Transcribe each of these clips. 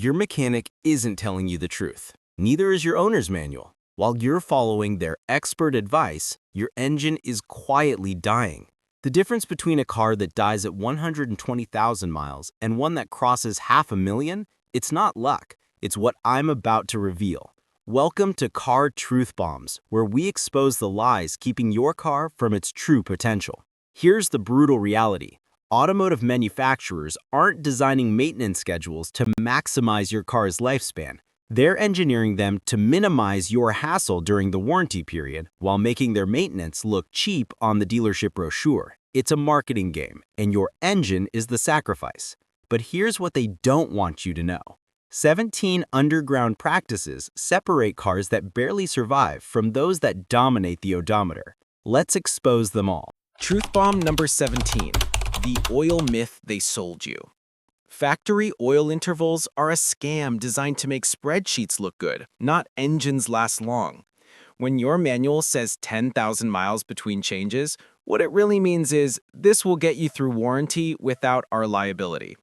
Your mechanic isn't telling you the truth. Neither is your owner's manual. While you're following their expert advice, your engine is quietly dying. The difference between a car that dies at 120,000 miles and one that crosses 500,000, it's not luck. It's what I'm about to reveal. Welcome to Car Truth Bombs, where we expose the lies keeping your car from its true potential. Here's the brutal reality. Automotive manufacturers aren't designing maintenance schedules to maximize your car's lifespan. They're engineering them to minimize your hassle during the warranty period while making their maintenance look cheap on the dealership brochure. It's a marketing game, and your engine is the sacrifice. But here's what they don't want you to know. 17 underground practices separate cars that barely survive from those that dominate the odometer. Let's expose them all. Truth bomb number 17. The oil myth they sold you. Factory oil intervals are a scam designed to make spreadsheets look good, not engines last long. When your manual says 10,000 miles between changes, what it really means is this will get you through warranty without our liability.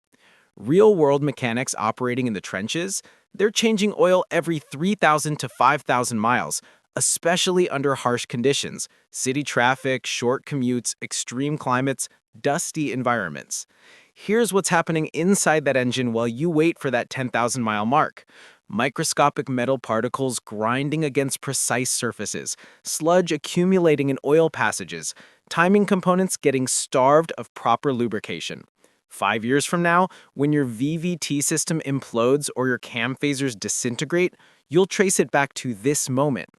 Real-world mechanics operating in the trenches, they're changing oil every 3,000 to 5,000 miles, especially under harsh conditions, city traffic, short commutes, extreme climates, dusty environments. Here's what's happening inside that engine while you wait for that 10,000-mile mark. Microscopic metal particles grinding against precise surfaces, sludge accumulating in oil passages, timing components getting starved of proper lubrication. 5 years from now, when your VVT system implodes or your cam phasers disintegrate, you'll trace it back to this moment.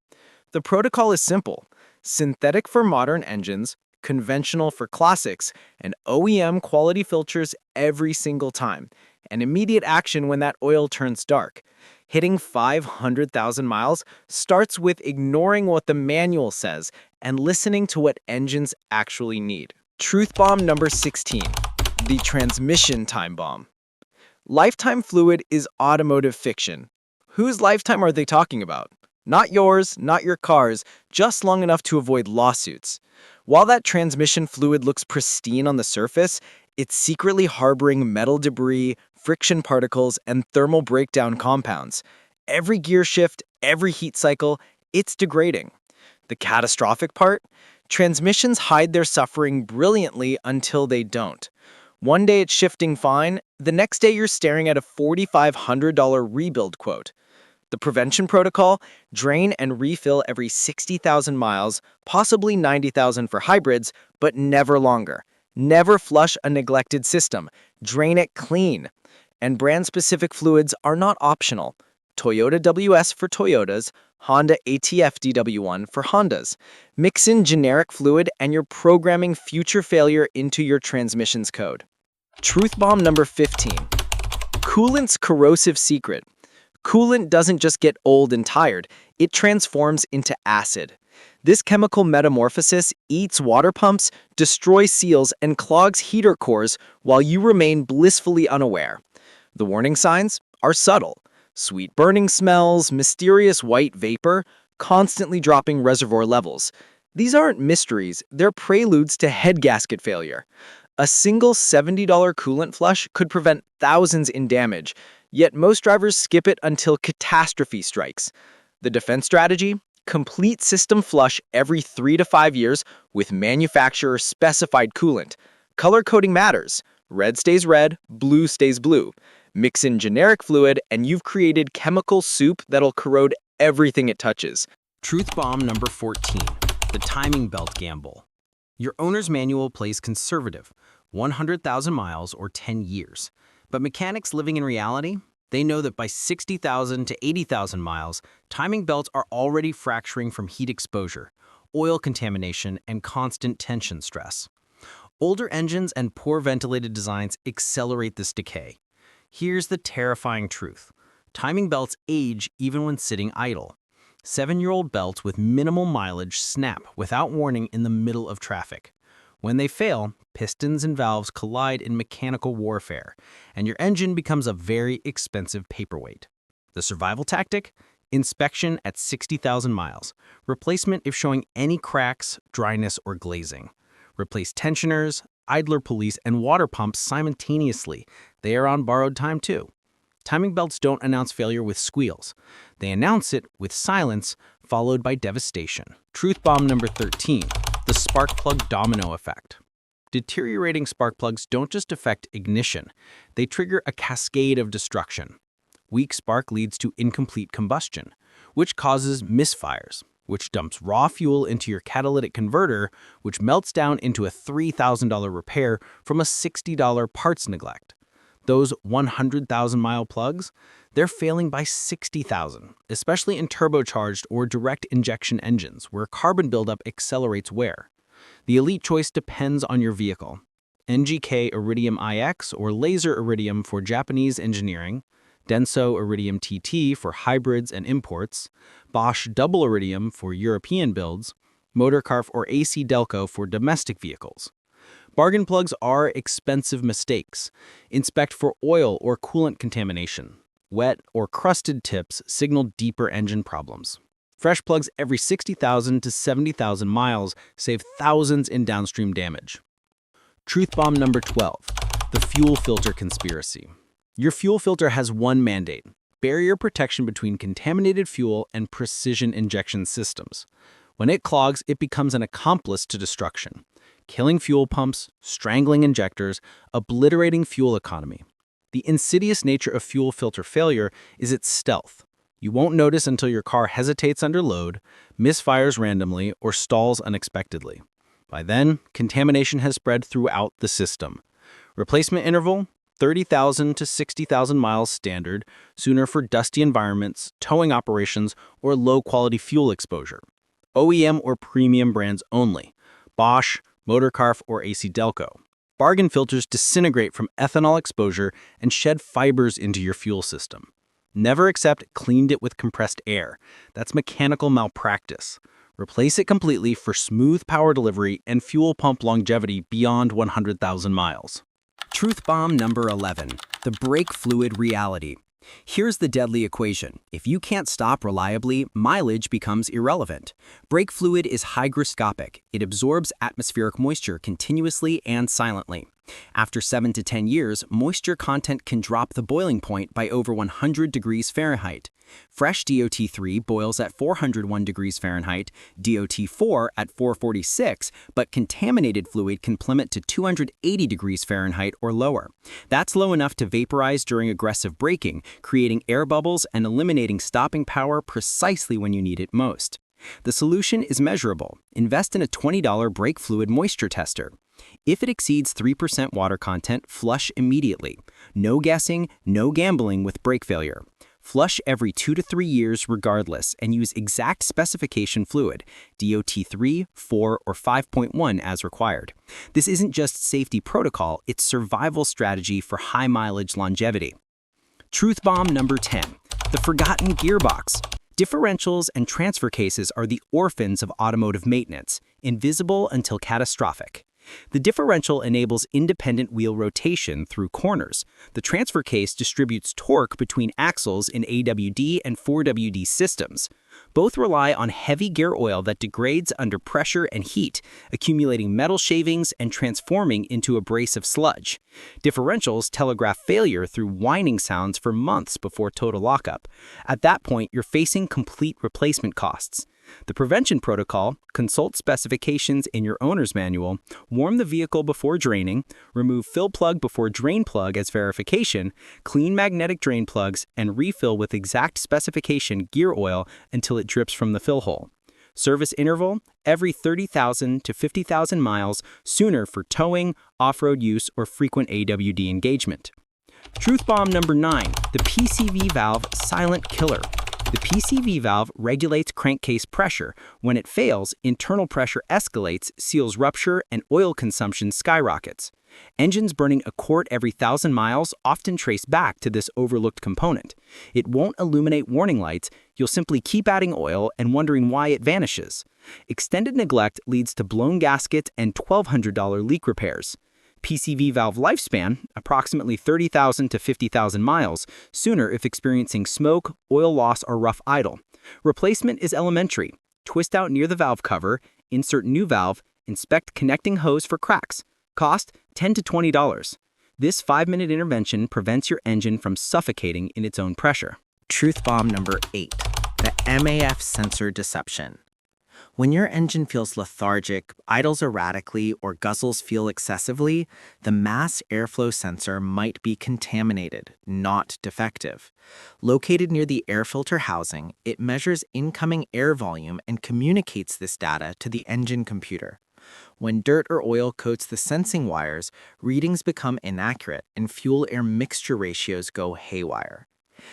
The protocol is simple: synthetic for modern engines, conventional for classics, and OEM quality filters every single time, and immediate action when that oil turns dark. Hitting 500,000 miles starts with ignoring what the manual says and listening to what engines actually need. Truth bomb number 16. The transmission time bomb. Lifetime fluid is automotive fiction. Whose lifetime are they talking about? Not yours, not your car's, just long enough to avoid lawsuits. While that transmission fluid looks pristine on the surface, it's secretly harboring metal debris, friction particles, and thermal breakdown compounds. Every gear shift, every heat cycle, it's degrading. The catastrophic part? Transmissions hide their suffering brilliantly until they don't. One day it's shifting fine, the next day you're staring at a $4,500 rebuild quote. The prevention protocol: drain and refill every 60,000 miles, possibly 90,000 for hybrids, but never longer. Never flush a neglected system. Drain it clean. And brand-specific fluids are not optional. Toyota WS for Toyotas, Honda ATF DW1 for Hondas. Mix in generic fluid and you're programming future failure into your transmission's code. Truth bomb number 15. Coolant's corrosive secret. Coolant doesn't just get old and tired, it transforms into acid. This chemical metamorphosis eats water pumps, destroys seals, and clogs heater cores while you remain blissfully unaware. The warning signs are subtle: sweet burning smells, mysterious white vapor, constantly dropping reservoir levels. These aren't mysteries, they're preludes to head gasket failure. A single $70 coolant flush could prevent thousands in damage, yet most drivers skip it until catastrophe strikes. The defense strategy? Complete system flush every 3 to 5 years with manufacturer-specified coolant. Color coding matters. Red stays red, blue stays blue. Mix in generic fluid and you've created chemical soup that'll corrode everything it touches. Truth bomb number 14. The timing belt gamble. Your owner's manual plays conservative, 100,000 miles or 10 years. But mechanics living in reality, they know that by 60,000 to 80,000 miles, timing belts are already fracturing from heat exposure, oil contamination, and constant tension stress. Older engines and poor ventilated designs accelerate this decay. Here's the terrifying truth. Timing belts age even when sitting idle. 7-year-old belts with minimal mileage snap without warning in the middle of traffic. When they fail, pistons and valves collide in mechanical warfare, and your engine becomes a very expensive paperweight. The survival tactic? Inspection at 60,000 miles. Replacement if showing any cracks, dryness, or glazing. Replace tensioners, idler pulleys, and water pumps simultaneously. They are on borrowed time too. Timing belts don't announce failure with squeals. They announce it with silence, followed by devastation. Truth bomb number 13, the spark plug domino effect. Deteriorating spark plugs don't just affect ignition, they trigger a cascade of destruction. Weak spark leads to incomplete combustion, which causes misfires, which dumps raw fuel into your catalytic converter, which melts down into a $3,000 repair from a $60 parts neglect. Those 100,000-mile plugs, they're failing by 60,000, especially in turbocharged or direct injection engines, where carbon buildup accelerates wear. The elite choice depends on your vehicle. NGK Iridium iX or Laser Iridium for Japanese engineering, Denso Iridium TT for hybrids and imports, Bosch Double Iridium for European builds, Motorcarf or AC Delco for domestic vehicles. Bargain plugs are expensive mistakes. Inspect for oil or coolant contamination. Wet or crusted tips signal deeper engine problems. Fresh plugs every 60,000 to 70,000 miles save thousands in downstream damage. Truth bomb number 12, the fuel filter conspiracy. Your fuel filter has one mandate: barrier protection between contaminated fuel and precision injection systems. When it clogs, it becomes an accomplice to destruction, killing fuel pumps, strangling injectors, obliterating fuel economy. The insidious nature of fuel filter failure is its stealth. You won't notice until your car hesitates under load, misfires randomly, or stalls unexpectedly. By then, contamination has spread throughout the system. Replacement interval: 30,000 to 60,000 miles standard, sooner for dusty environments, towing operations, or low-quality fuel exposure. OEM or premium brands only: Bosch, Motorcarf, or AC Delco. Bargain filters disintegrate from ethanol exposure and shed fibers into your fuel system. Never accept cleaned it with compressed air. That's mechanical malpractice. Replace it completely for smooth power delivery and fuel pump longevity beyond 100,000 miles. Truth bomb number 11, the brake fluid reality. Here's the deadly equation. If you can't stop reliably, mileage becomes irrelevant. Brake fluid is hygroscopic. It absorbs atmospheric moisture continuously and silently. After 7 to 10 years, moisture content can drop the boiling point by over 100 degrees Fahrenheit. Fresh DOT3 boils at 401 degrees Fahrenheit, DOT4 at 446, but contaminated fluid can plummet to 280 degrees Fahrenheit or lower. That's low enough to vaporize during aggressive braking, creating air bubbles and eliminating stopping power precisely when you need it most. The solution is measurable. Invest in a $20 brake fluid moisture tester. If it exceeds 3% water content, flush immediately. No guessing, no gambling with brake failure. Flush every 2 to 3 years regardless and use exact specification fluid, DOT3, 4, or 5.1 as required. This isn't just safety protocol, it's survival strategy for high mileage longevity. Truth bomb number 10, the forgotten gearbox. Differentials and transfer cases are the orphans of automotive maintenance, invisible until catastrophic. The differential enables independent wheel rotation through corners. The transfer case distributes torque between axles in AWD and 4WD systems. Both rely on heavy gear oil that degrades under pressure and heat, accumulating metal shavings and transforming into abrasive sludge. Differentials telegraph failure through whining sounds for months before total lockup. At that point, you're facing complete replacement costs. The prevention protocol: consult specifications in your owner's manual, warm the vehicle before draining, remove fill plug before drain plug as verification, clean magnetic drain plugs, and refill with exact specification gear oil until it drips from the fill hole. Service interval: every 30,000 to 50,000 miles, sooner for towing, off-road use, or frequent AWD engagement. Truth bomb number 9, the PCV valve silent killer. The PCV valve regulates crankcase pressure. When it fails, internal pressure escalates, seals rupture, and oil consumption skyrockets. Engines burning a quart every 1,000 miles often trace back to this overlooked component. It won't illuminate warning lights. You'll simply keep adding oil and wondering why it vanishes. Extended neglect leads to blown gaskets and $1,200 leak repairs. PCV valve lifespan, approximately 30,000 to 50,000 miles, sooner if experiencing smoke, oil loss, or rough idle. Replacement is elementary. Twist out near the valve cover, insert new valve, inspect connecting hose for cracks. Cost $10 to $20. This 5-minute intervention prevents your engine from suffocating in its own pressure. Truth bomb number 8, the MAF sensor deception. When your engine feels lethargic, idles erratically, or guzzles fuel excessively, the mass airflow sensor might be contaminated, not defective. Located near the air filter housing, it measures incoming air volume and communicates this data to the engine computer. When dirt or oil coats the sensing wires, readings become inaccurate and fuel-air mixture ratios go haywire.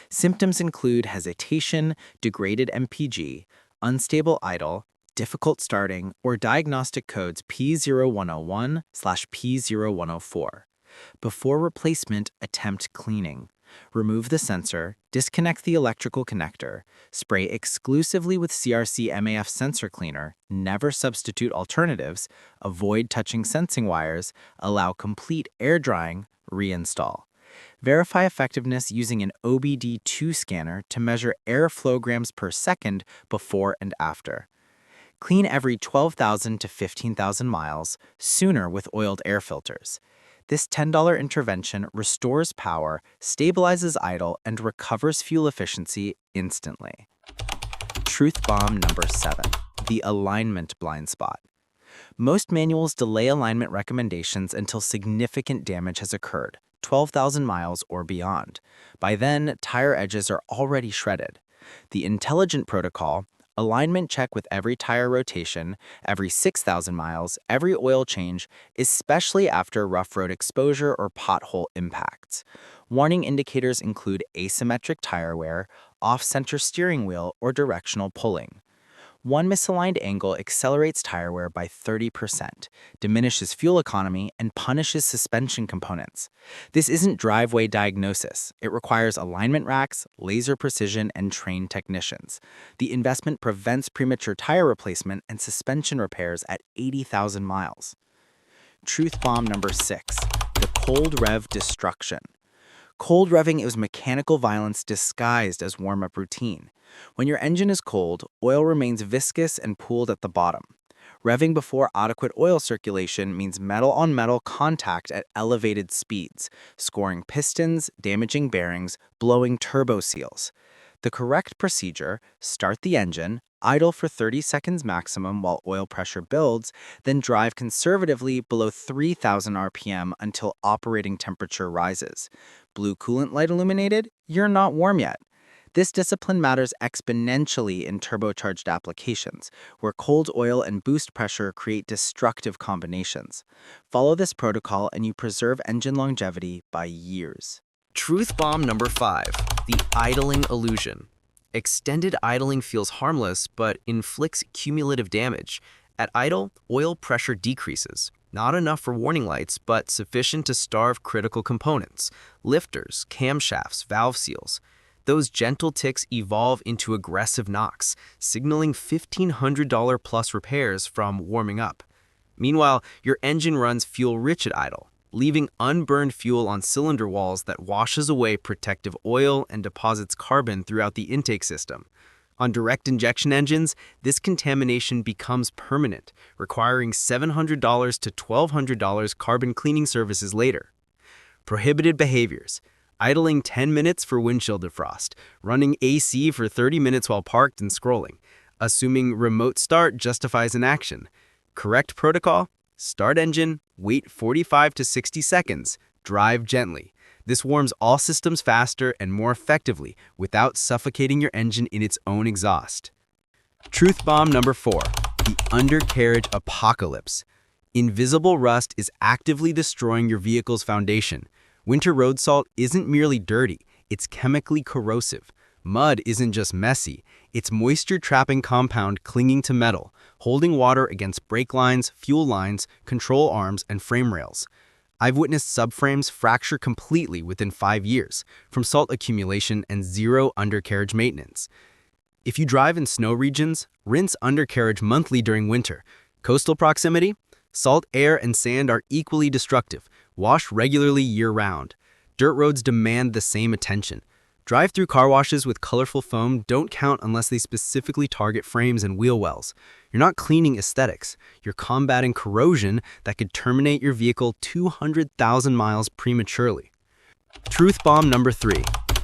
Symptoms include hesitation, degraded MPG, unstable idle, difficult starting, or diagnostic codes P0101/P0104. Before replacement, attempt cleaning. Remove the sensor, disconnect the electrical connector, spray exclusively with CRC MAF sensor cleaner, never substitute alternatives, avoid touching sensing wires, allow complete air drying, reinstall. Verify effectiveness using an OBD2 scanner to measure air flow grams per second before and after. Clean every 12,000 to 15,000 miles, sooner with oiled air filters. This $10 intervention restores power, stabilizes idle, and recovers fuel efficiency instantly. Truth bomb number 7, the alignment blind spot. Most manuals delay alignment recommendations until significant damage has occurred, 12,000 miles or beyond. By then, tire edges are already shredded. The intelligent protocol, alignment check with every tire rotation, every 6,000 miles, every oil change, especially after rough road exposure or pothole impacts. Warning indicators include asymmetric tire wear, off-center steering wheel, or directional pulling. One misaligned angle accelerates tire wear by 30%, diminishes fuel economy, and punishes suspension components. This isn't driveway diagnosis. It requires alignment racks, laser precision, and trained technicians. The investment prevents premature tire replacement and suspension repairs at 80,000 miles. Truth bomb number 6, the cold rev destruction. Cold revving is mechanical violence disguised as warm-up routine. When your engine is cold, oil remains viscous and pooled at the bottom. Revving before adequate oil circulation means metal-on-metal contact at elevated speeds, scoring pistons, damaging bearings, blowing turbo seals. The correct procedure: start the engine, idle for 30 seconds maximum while oil pressure builds, then drive conservatively below 3,000 RPM until operating temperature rises. Blue coolant light illuminated? You're not warm yet. This discipline matters exponentially in turbocharged applications, where cold oil and boost pressure create destructive combinations. Follow this protocol and you preserve engine longevity by years. Truth bomb number 5, the idling illusion. Extended idling feels harmless, but inflicts cumulative damage. At idle, oil pressure decreases. Not enough for warning lights, but sufficient to starve critical components: lifters, camshafts, valve seals. Those gentle ticks evolve into aggressive knocks, signaling $1,500 plus repairs from warming up. Meanwhile, your engine runs fuel-rich at idle, leaving unburned fuel on cylinder walls that washes away protective oil and deposits carbon throughout the intake system. On direct injection engines, this contamination becomes permanent, requiring $700 to $1,200 carbon cleaning services later. Prohibited behaviors: idling 10 minutes for windshield defrost, running AC for 30 minutes while parked and scrolling, assuming remote start justifies inaction. Correct protocol: start engine, wait 45 to 60 seconds, drive gently. This warms all systems faster and more effectively without suffocating your engine in its own exhaust. Truth bomb number 4, the undercarriage apocalypse. Invisible rust is actively destroying your vehicle's foundation. Winter road salt isn't merely dirty, it's chemically corrosive. Mud isn't just messy, it's moisture-trapping compound clinging to metal, holding water against brake lines, fuel lines, control arms, and frame rails. I've witnessed subframes fracture completely within 5 years, from salt accumulation and zero undercarriage maintenance. If you drive in snow regions, rinse undercarriage monthly during winter. Coastal proximity? Salt, air, and sand are equally destructive. Wash regularly year-round. Dirt roads demand the same attention. Drive-through car washes with colorful foam don't count unless they specifically target frames and wheel wells. You're not cleaning aesthetics. You're combating corrosion that could terminate your vehicle 200,000 miles prematurely. Truth bomb number 3,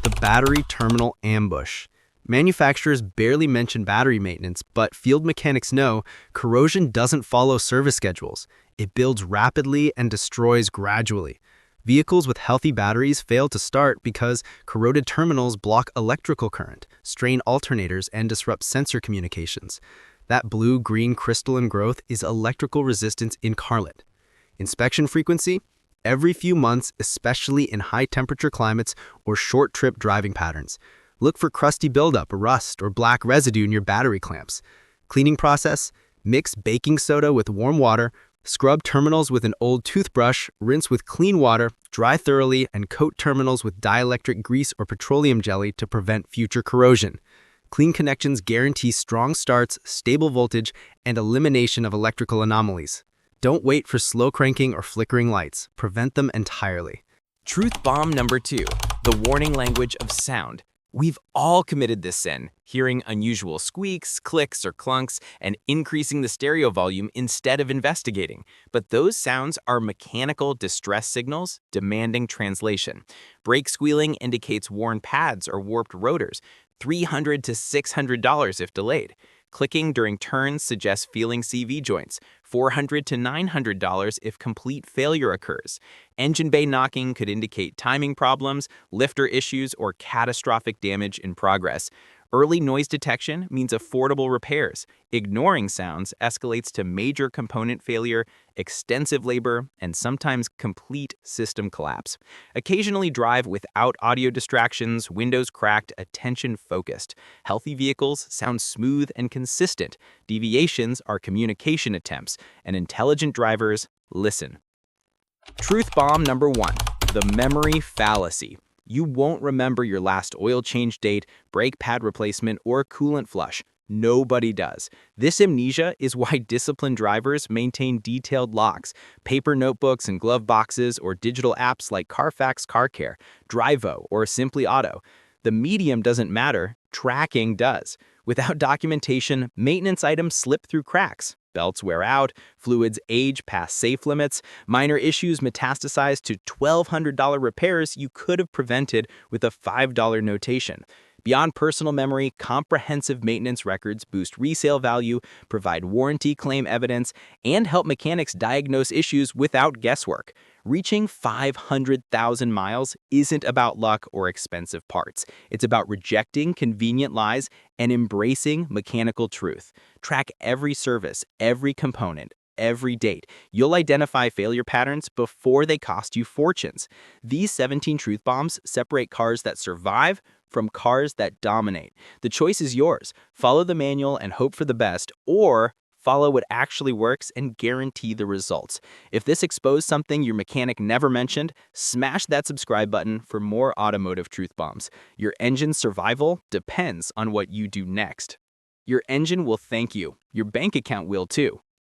the battery terminal ambush. Manufacturers barely mention battery maintenance, but field mechanics know corrosion doesn't follow service schedules. It builds rapidly and destroys gradually. Vehicles with healthy batteries fail to start because corroded terminals block electrical current, strain alternators, and disrupt sensor communications. That blue-green crystalline growth is electrical resistance incarnate. Inspection frequency? Every few months, especially in high-temperature climates or short-trip driving patterns. Look for crusty buildup, rust, or black residue in your battery clamps. Cleaning process? Mix baking soda with warm water, scrub terminals with an old toothbrush, rinse with clean water, dry thoroughly, and coat terminals with dielectric grease or petroleum jelly to prevent future corrosion. Clean connections guarantee strong starts, stable voltage, and elimination of electrical anomalies. Don't wait for slow cranking or flickering lights. Prevent them entirely. Truth bomb number 2, the warning language of sound. We've all committed this sin, hearing unusual squeaks, clicks, or clunks, and increasing the stereo volume instead of investigating. But those sounds are mechanical distress signals demanding translation. Brake squealing indicates worn pads or warped rotors, $300 to $600 if delayed. Clicking during turns suggests feeling CV joints, $400 to $900 if complete failure occurs. Engine bay knocking could indicate timing problems, lifter issues, or catastrophic damage in progress. Early noise detection means affordable repairs. Ignoring sounds escalates to major component failure, extensive labor, and sometimes complete system collapse. Occasionally drive without audio distractions, windows cracked, attention focused. Healthy vehicles sound smooth and consistent. Deviations are communication attempts, and intelligent drivers listen. Truth bomb number 1, the memory fallacy. You won't remember your last oil change date, brake pad replacement, or coolant flush. Nobody does. This amnesia is why disciplined drivers maintain detailed logs, paper notebooks and glove boxes, or digital apps like Carfax Car Care, Drivo, or Simply Auto. The medium doesn't matter, tracking does. Without documentation, maintenance items slip through cracks. Belts wear out, fluids age past safe limits, minor issues metastasize to $1,200 repairs you could have prevented with a $5 notation. Beyond personal memory, comprehensive maintenance records boost resale value, provide warranty claim evidence, and help mechanics diagnose issues without guesswork. Reaching 500,000 miles isn't about luck or expensive parts. It's about rejecting convenient lies and embracing mechanical truth. Track every service, every component, every date. You'll identify failure patterns before they cost you fortunes. These 17 truth bombs separate cars that survive from cars that dominate. The choice is yours. Follow the manual and hope for the best, or follow what actually works and guarantee the results. If this exposed something your mechanic never mentioned, smash that subscribe button for more automotive truth bombs. Your engine's survival depends on what you do next. Your engine will thank you. Your bank account will too.